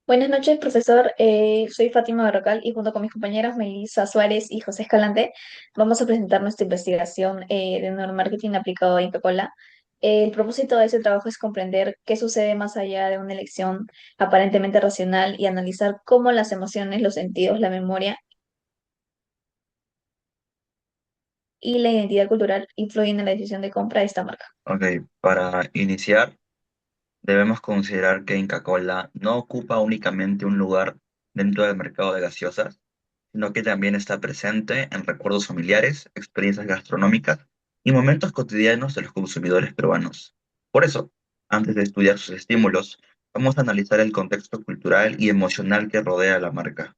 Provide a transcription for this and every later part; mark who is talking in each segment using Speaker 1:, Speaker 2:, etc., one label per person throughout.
Speaker 1: Buenas noches, profesor. Soy Fátima Barrocal y junto con mis compañeros Melissa Suárez y José Escalante vamos a presentar nuestra investigación de neuromarketing aplicado a Inca Kola. El propósito de ese trabajo es comprender qué sucede más allá de una elección aparentemente racional y analizar cómo las emociones, los sentidos, la memoria y la identidad cultural influyen en la decisión de compra de esta marca.
Speaker 2: Ok, para iniciar, debemos considerar que Inca Kola no ocupa únicamente un lugar dentro del mercado de gaseosas, sino que también está presente en recuerdos familiares, experiencias gastronómicas y momentos cotidianos de los consumidores peruanos. Por eso, antes de estudiar sus estímulos, vamos a analizar el contexto cultural y emocional que rodea a la marca.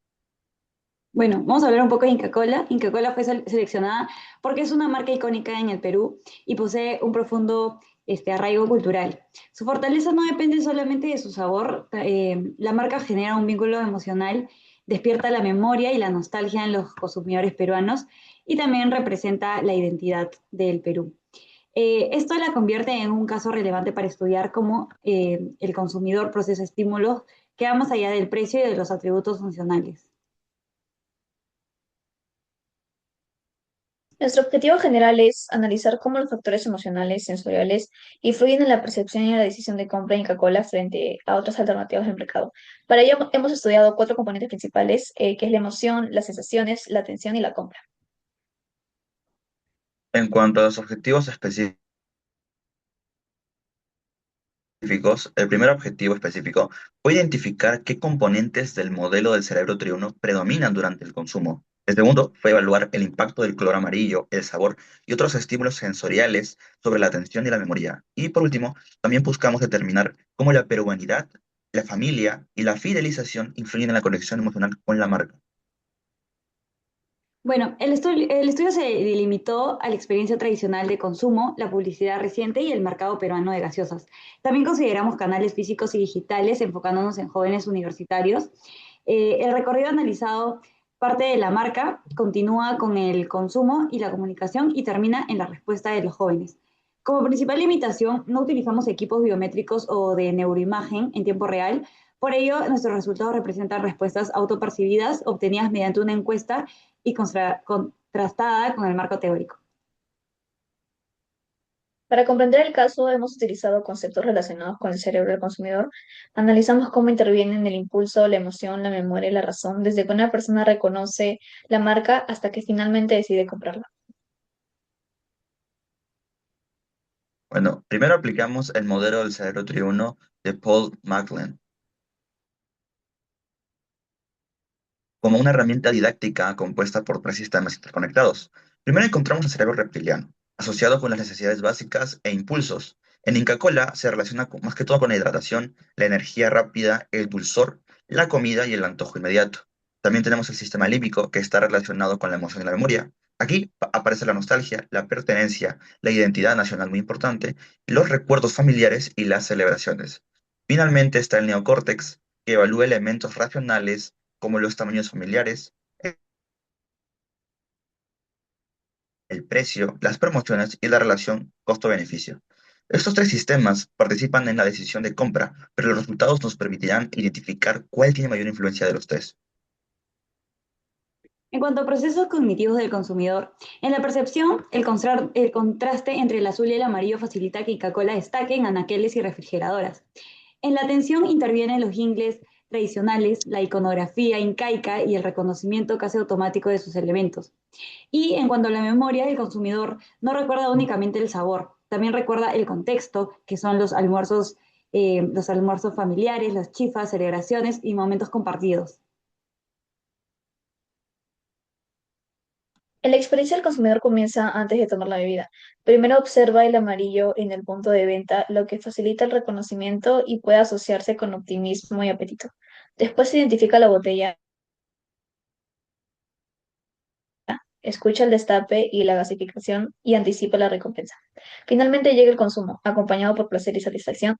Speaker 3: Bueno, vamos a hablar un poco de Inca Kola. Inca Kola fue seleccionada porque es una marca icónica en el Perú y posee un profundo arraigo cultural. Su fortaleza no depende solamente de su sabor, la marca genera un vínculo emocional, despierta la memoria y la nostalgia en los consumidores peruanos y también representa la identidad del Perú. Esto la convierte en un caso relevante para estudiar cómo el consumidor procesa estímulos que va más allá del precio y de los atributos funcionales.
Speaker 1: Nuestro objetivo general es analizar cómo los factores emocionales, sensoriales, influyen en la percepción y en la decisión de compra de Coca-Cola frente a otras alternativas del mercado. Para ello hemos estudiado cuatro componentes principales, que es la emoción, las sensaciones, la atención y la compra.
Speaker 2: En cuanto a los objetivos específicos, el primer objetivo específico fue identificar qué componentes del modelo del cerebro triuno predominan durante el consumo. El segundo fue evaluar el impacto del color amarillo, el sabor y otros estímulos sensoriales sobre la atención y la memoria. Y por último, también buscamos determinar cómo la peruanidad, la familia y la fidelización influyen en la conexión emocional con la marca.
Speaker 3: Bueno, el estudio se delimitó a la experiencia tradicional de consumo, la publicidad reciente y el mercado peruano de gaseosas. También consideramos canales físicos y digitales, enfocándonos en jóvenes universitarios. El recorrido analizado parte de la marca, continúa con el consumo y la comunicación y termina en la respuesta de los jóvenes. Como principal limitación, no utilizamos equipos biométricos o de neuroimagen en tiempo real. Por ello, nuestros resultados representan respuestas autopercibidas obtenidas mediante una encuesta y contrastada con el marco teórico.
Speaker 1: Para comprender el caso hemos utilizado conceptos relacionados con el cerebro del consumidor. Analizamos cómo intervienen el impulso, la emoción, la memoria y la razón, desde que una persona reconoce la marca hasta que finalmente decide comprarla.
Speaker 2: Bueno, primero aplicamos el modelo del cerebro triuno de Paul MacLean como una herramienta didáctica compuesta por tres sistemas interconectados. Primero encontramos el cerebro reptiliano, asociado con las necesidades básicas e impulsos. En Inca Kola se relaciona más que todo con la hidratación, la energía rápida, el dulzor, la comida y el antojo inmediato. También tenemos el sistema límbico, que está relacionado con la emoción y la memoria. Aquí aparece la nostalgia, la pertenencia, la identidad nacional muy importante, los recuerdos familiares y las celebraciones. Finalmente está el neocórtex, que evalúa elementos racionales como los tamaños familiares, el precio, las promociones y la relación costo-beneficio. Estos tres sistemas participan en la decisión de compra, pero los resultados nos permitirán identificar cuál tiene mayor influencia de los tres.
Speaker 3: En cuanto a procesos cognitivos del consumidor, en la percepción, el contraste entre el azul y el amarillo facilita que Coca-Cola destaque en anaqueles y refrigeradoras. En la atención intervienen los jingles tradicionales, la iconografía incaica y el reconocimiento casi automático de sus elementos. Y en cuanto a la memoria, el consumidor no recuerda únicamente el sabor, también recuerda el contexto, que son los almuerzos familiares, las chifas, celebraciones y momentos compartidos.
Speaker 1: La experiencia del consumidor comienza antes de tomar la bebida. Primero observa el amarillo en el punto de venta, lo que facilita el reconocimiento y puede asociarse con optimismo y apetito. Después identifica la botella, escucha el destape y la gasificación y anticipa la recompensa. Finalmente llega el consumo, acompañado por placer y satisfacción.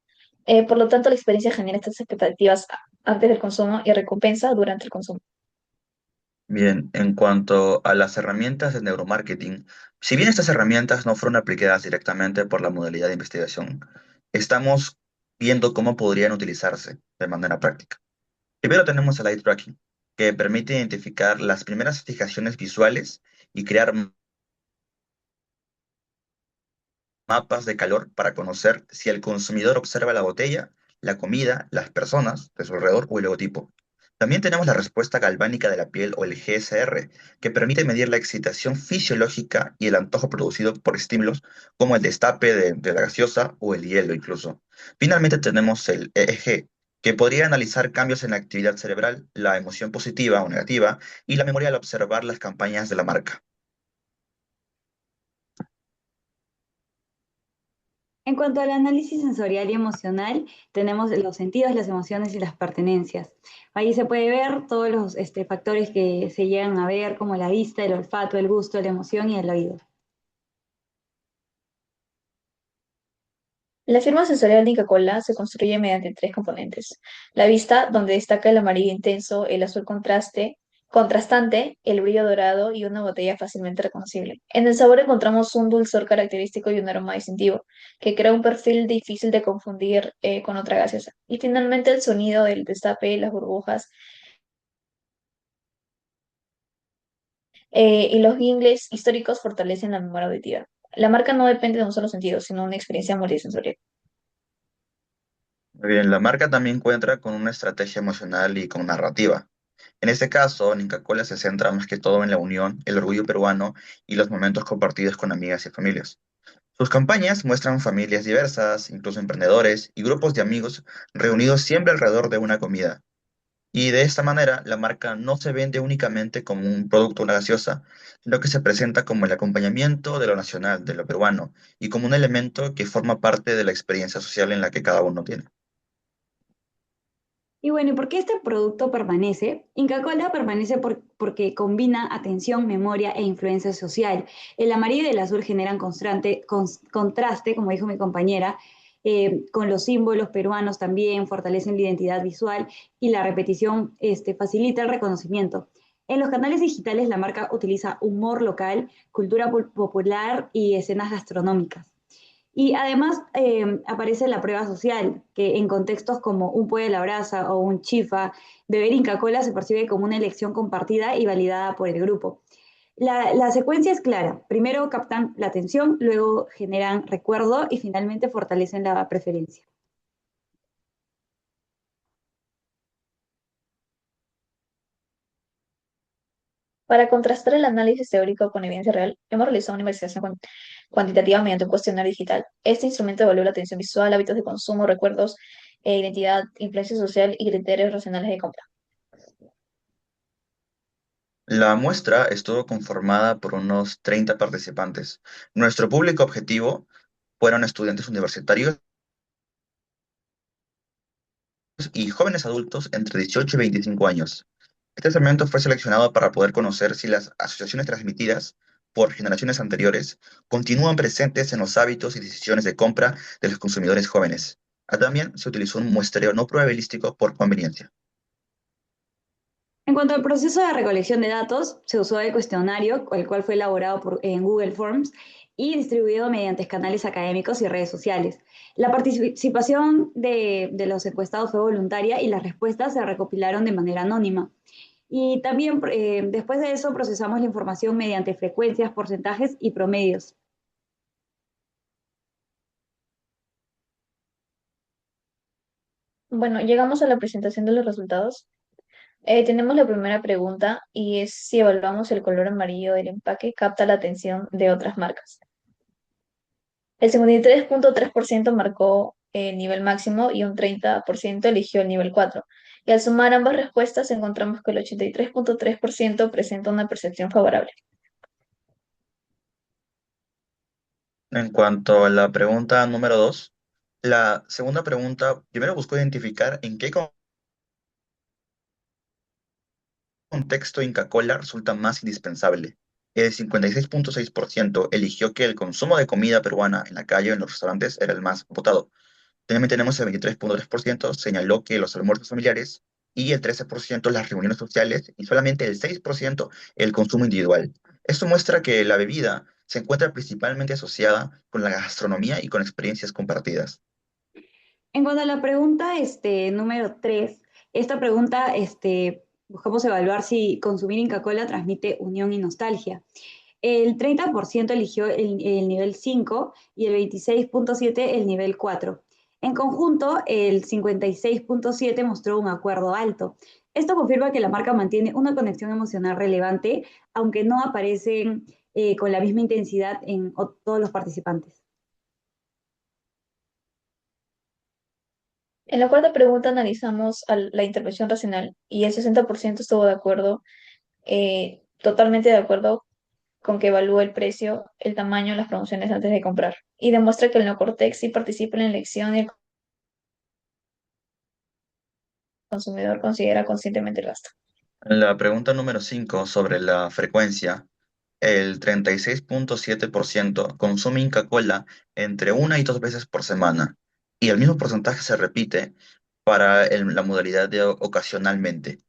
Speaker 1: Por lo tanto, la experiencia genera estas expectativas antes del consumo y recompensa durante el consumo.
Speaker 2: Bien, en cuanto a las herramientas de neuromarketing, si bien estas herramientas no fueron aplicadas directamente por la modalidad de investigación, estamos viendo cómo podrían utilizarse de manera práctica. Primero tenemos el eye tracking, que permite identificar las primeras fijaciones visuales y crear mapas de calor para conocer si el consumidor observa la botella, la comida, las personas de su alrededor o el logotipo. También tenemos la respuesta galvánica de la piel o el GSR, que permite medir la excitación fisiológica y el antojo producido por estímulos como el destape de la gaseosa o el hielo incluso. Finalmente tenemos el EEG, que podría analizar cambios en la actividad cerebral, la emoción positiva o negativa y la memoria al observar las campañas de la marca.
Speaker 3: En cuanto al análisis sensorial y emocional, tenemos los sentidos, las emociones y las pertenencias. Ahí se puede ver todos los factores que se llegan a ver, como la vista, el olfato, el gusto, la emoción y el oído.
Speaker 1: La firma sensorial de Inca Kola se construye mediante tres componentes. La vista, donde destaca el amarillo intenso, el azul contrastante, el brillo dorado y una botella fácilmente reconocible. En el sabor encontramos un dulzor característico y un aroma distintivo, que crea un perfil difícil de confundir con otra gaseosa. Y finalmente el sonido del destape, las burbujas y los jingles históricos fortalecen la memoria auditiva. La marca no depende de un solo sentido, sino de una experiencia multisensorial.
Speaker 2: Muy bien, la marca también cuenta con una estrategia emocional y con narrativa. En este caso, Inca Kola se centra más que todo en la unión, el orgullo peruano y los momentos compartidos con amigas y familias. Sus campañas muestran familias diversas, incluso emprendedores y grupos de amigos reunidos siempre alrededor de una comida. Y de esta manera, la marca no se vende únicamente como un producto, una gaseosa, sino que se presenta como el acompañamiento de lo nacional, de lo peruano, y como un elemento que forma parte de la experiencia social en la que cada uno tiene.
Speaker 3: Y bueno, ¿y por qué este producto permanece? Inca Kola permanece porque combina atención, memoria e influencia social. El amarillo y el azul generan contraste, como dijo mi compañera, con los símbolos peruanos también, fortalecen la identidad visual y la repetición facilita el reconocimiento. En los canales digitales la marca utiliza humor local, cultura popular y escenas gastronómicas. Y además aparece la prueba social, que en contextos como un pollo a la brasa o un chifa, beber Inca Kola se percibe como una elección compartida y validada por el grupo. La secuencia es clara. Primero captan la atención, luego generan recuerdo y finalmente fortalecen la preferencia.
Speaker 1: Para contrastar el análisis teórico con evidencia real, hemos realizado una investigación cuantitativa mediante un cuestionario digital. Este instrumento evalúa la atención visual, hábitos de consumo, recuerdos, identidad, influencia social y criterios racionales de compra.
Speaker 2: La muestra estuvo conformada por unos 30 participantes. Nuestro público objetivo fueron estudiantes universitarios y jóvenes adultos entre 18 y 25 años. Este segmento fue seleccionado para poder conocer si las asociaciones transmitidas por generaciones anteriores continúan presentes en los hábitos y decisiones de compra de los consumidores jóvenes. También se utilizó un muestreo no probabilístico por conveniencia.
Speaker 3: En cuanto al proceso de recolección de datos, se usó el cuestionario, el cual fue elaborado en Google Forms y distribuido mediante canales académicos y redes sociales. La participación de los encuestados fue voluntaria y las respuestas se recopilaron de manera anónima. Y también después de eso procesamos la información mediante frecuencias, porcentajes y promedios.
Speaker 1: Bueno, llegamos a la presentación de los resultados. Tenemos la primera pregunta y es si evaluamos el color amarillo del empaque capta la atención de otras marcas. El 53,3% marcó el nivel máximo y un 30% eligió el nivel 4. Y al sumar ambas respuestas encontramos que el 83,3% presenta una percepción favorable.
Speaker 2: En cuanto a la pregunta número 2, la segunda pregunta primero buscó identificar en qué contexto Inca Kola resulta más indispensable. El 56,6% eligió que el consumo de comida peruana en la calle o en los restaurantes era el más votado. También tenemos el 23,3% señaló que los almuerzos familiares y el 13% las reuniones sociales y solamente el 6% el consumo individual. Esto muestra que la bebida se encuentra principalmente asociada con la gastronomía y con experiencias compartidas.
Speaker 3: En cuanto a la pregunta número 3, Esta pregunta, buscamos evaluar si consumir Inca Kola transmite unión y nostalgia. El 30% eligió el nivel 5 y el 26,7% el nivel 4. En conjunto, el 56,7% mostró un acuerdo alto. Esto confirma que la marca mantiene una conexión emocional relevante, aunque no aparecen con la misma intensidad en todos los participantes.
Speaker 1: En la cuarta pregunta analizamos la intervención racional y el 60% estuvo de acuerdo, totalmente de acuerdo con que evalúe el precio, el tamaño, las promociones antes de comprar. Y demuestra que el neocortex sí participa en la elección y el consumidor considera conscientemente el gasto.
Speaker 2: La pregunta número 5 sobre la frecuencia. El 36,7% consume Inca Kola entre una y dos veces por semana, y el mismo porcentaje se repite para la modalidad de ocasionalmente,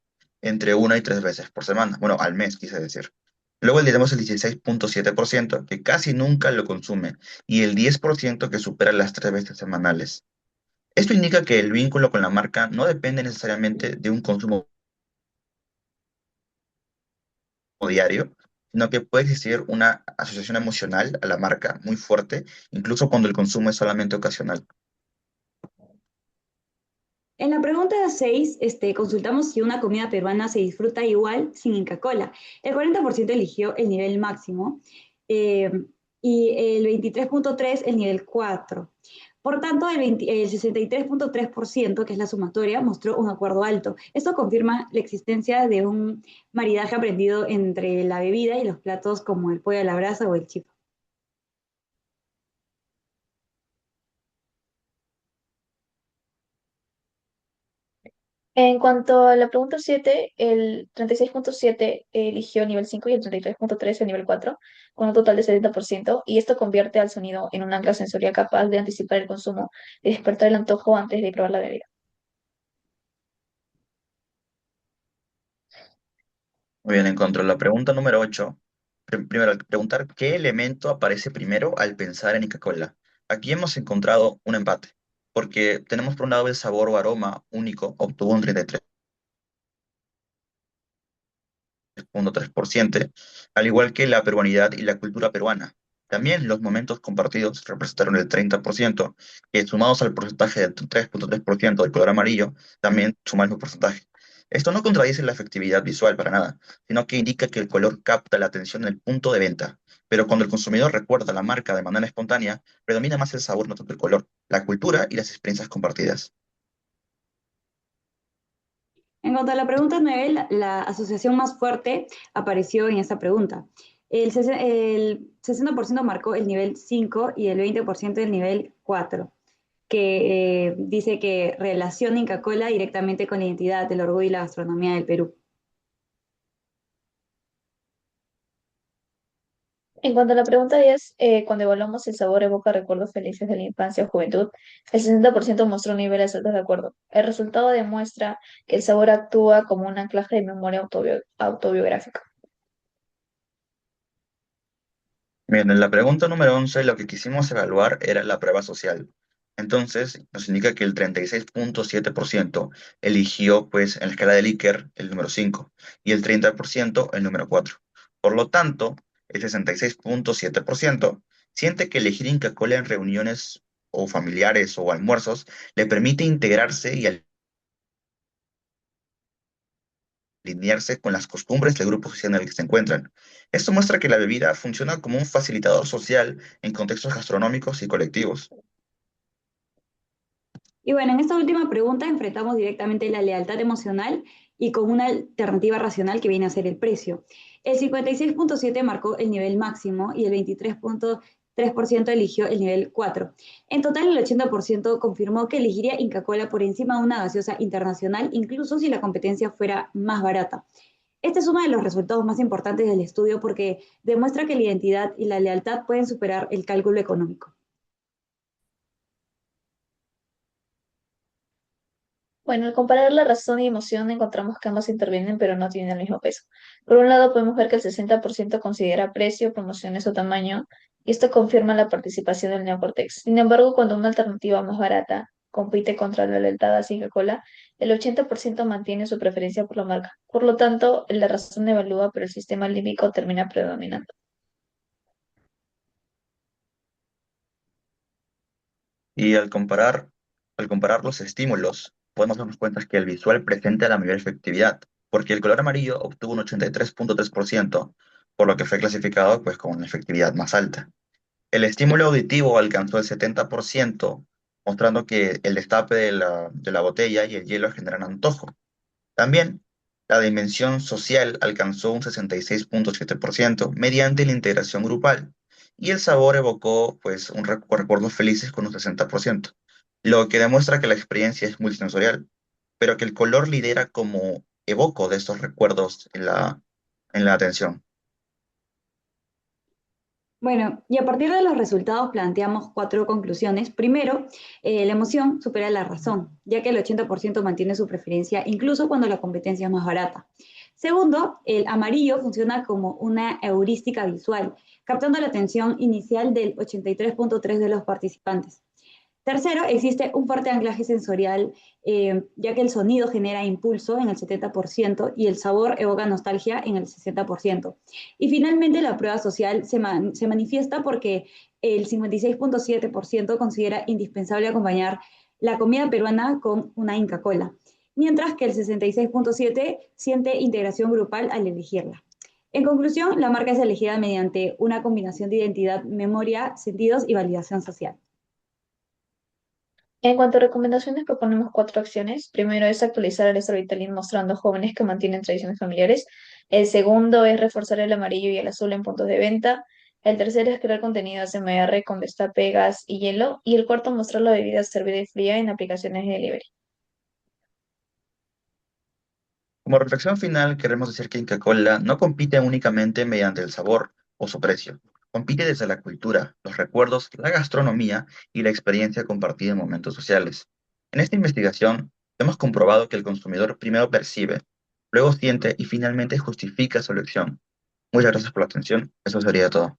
Speaker 2: entre una y tres veces por semana, bueno, al mes quise decir. Luego tenemos el 16,7% que casi nunca lo consume y el 10% que supera las tres veces semanales. Esto indica que el vínculo con la marca no depende necesariamente de un consumo diario, sino que puede existir una asociación emocional a la marca muy fuerte, incluso cuando el consumo es solamente ocasional.
Speaker 3: En la pregunta 6, consultamos si una comida peruana se disfruta igual sin Inca Kola. El 40% eligió el nivel máximo eh, y el 23,3% el nivel 4. Por tanto, el 63,3%, que es la sumatoria, mostró un acuerdo alto. Esto confirma la existencia de un maridaje aprendido entre la bebida y los platos como el pollo a la brasa o el chipo.
Speaker 1: En cuanto a la pregunta 7, el 36,7 eligió nivel 5 y el 33,3 el nivel 4, con un total de 70%, y esto convierte al sonido en un ancla sensorial capaz de anticipar el consumo y despertar el antojo antes de probar la bebida.
Speaker 2: Muy bien, encontró la pregunta número 8. Primero, al preguntar qué elemento aparece primero al pensar en Coca-Cola. Aquí hemos encontrado un empate, porque tenemos por un lado el sabor o aroma único, obtuvo un 33,3%, al igual que la peruanidad y la cultura peruana. También los momentos compartidos representaron el 30%, que sumados al porcentaje del 3,3% del color amarillo, también suma el mismo porcentaje. Esto no contradice la efectividad visual para nada, sino que indica que el color capta la atención en el punto de venta. Pero cuando el consumidor recuerda la marca de manera espontánea, predomina más el sabor, no tanto el color, la cultura y las experiencias compartidas.
Speaker 3: En cuanto a la pregunta 9, la asociación más fuerte apareció en esta pregunta. El 60% marcó el nivel 5 y el 20% el nivel 4, que dice que relaciona Inca Kola directamente con la identidad, el orgullo y la gastronomía del Perú.
Speaker 1: En cuanto a la pregunta 10, cuando evaluamos el sabor evoca recuerdos felices de la infancia o juventud, el 60% mostró niveles altos de acuerdo. El resultado demuestra que el sabor actúa como un anclaje de memoria autobiográfica.
Speaker 2: Bien, en la pregunta número 11 lo que quisimos evaluar era la prueba social. Entonces, nos indica que el 36,7% eligió, pues, en la escala de Likert el número 5 y el 30% el número 4. Por lo tanto, el 66,7% siente que elegir Inca Kola en reuniones o familiares o almuerzos le permite integrarse y alinearse con las costumbres del grupo social en el que se encuentran. Esto muestra que la bebida funciona como un facilitador social en contextos gastronómicos y colectivos.
Speaker 3: Y bueno, en esta última pregunta enfrentamos directamente la lealtad emocional y con una alternativa racional que viene a ser el precio. El 56,7 marcó el nivel máximo y el 23,3% eligió el nivel 4. En total, el 80% confirmó que elegiría Inca Kola por encima de una gaseosa internacional, incluso si la competencia fuera más barata. Este es uno de los resultados más importantes del estudio porque demuestra que la identidad y la lealtad pueden superar el cálculo económico.
Speaker 1: Bueno, al comparar la razón y emoción encontramos que ambas intervienen pero no tienen el mismo peso. Por un lado podemos ver que el 60% considera precio, promociones o tamaño, y esto confirma la participación del neocortex. Sin embargo, cuando una alternativa más barata compite contra la lealtad a Coca-Cola, el 80% mantiene su preferencia por la marca. Por lo tanto, la razón evalúa, pero el sistema límbico termina predominando.
Speaker 2: Y al comparar los estímulos, podemos darnos cuenta que el visual presenta la mayor efectividad, porque el color amarillo obtuvo un 83.3%, por lo que fue clasificado pues, con una efectividad más alta. El estímulo auditivo alcanzó el 70%, mostrando que el destape de la botella y el hielo generan antojo. También, la dimensión social alcanzó un 66.7% mediante la integración grupal, y el sabor evocó pues, recuerdos felices con un 60%, lo que demuestra que la experiencia es multisensorial, pero que el color lidera como evoco de estos recuerdos en la atención.
Speaker 3: Bueno, y a partir de los resultados planteamos cuatro conclusiones. Primero, la emoción supera la razón, ya que el 80% mantiene su preferencia incluso cuando la competencia es más barata. Segundo, el amarillo funciona como una heurística visual, captando la atención inicial del 83.3% de los participantes. Tercero, existe un fuerte anclaje sensorial, ya que el sonido genera impulso en el 70% y el sabor evoca nostalgia en el 60%. Y finalmente, la prueba social se manifiesta porque el 56.7% considera indispensable acompañar la comida peruana con una Inca Kola, mientras que el 66.7% siente integración grupal al elegirla. En conclusión, la marca es elegida mediante una combinación de identidad, memoria, sentidos y validación social.
Speaker 1: En cuanto a recomendaciones, proponemos cuatro acciones. Primero es actualizar el storytelling mostrando jóvenes que mantienen tradiciones familiares. El segundo es reforzar el amarillo y el azul en puntos de venta. El tercero es crear contenido ASMR con destape, gas y hielo. Y el cuarto, mostrar la bebida servida y fría en aplicaciones de delivery.
Speaker 2: Como reflexión final, queremos decir que Inca Kola no compite únicamente mediante el sabor o su precio. Compite desde la cultura, los recuerdos, la gastronomía y la experiencia compartida en momentos sociales. En esta investigación, hemos comprobado que el consumidor primero percibe, luego siente y finalmente justifica su elección. Muchas gracias por la atención. Eso sería todo.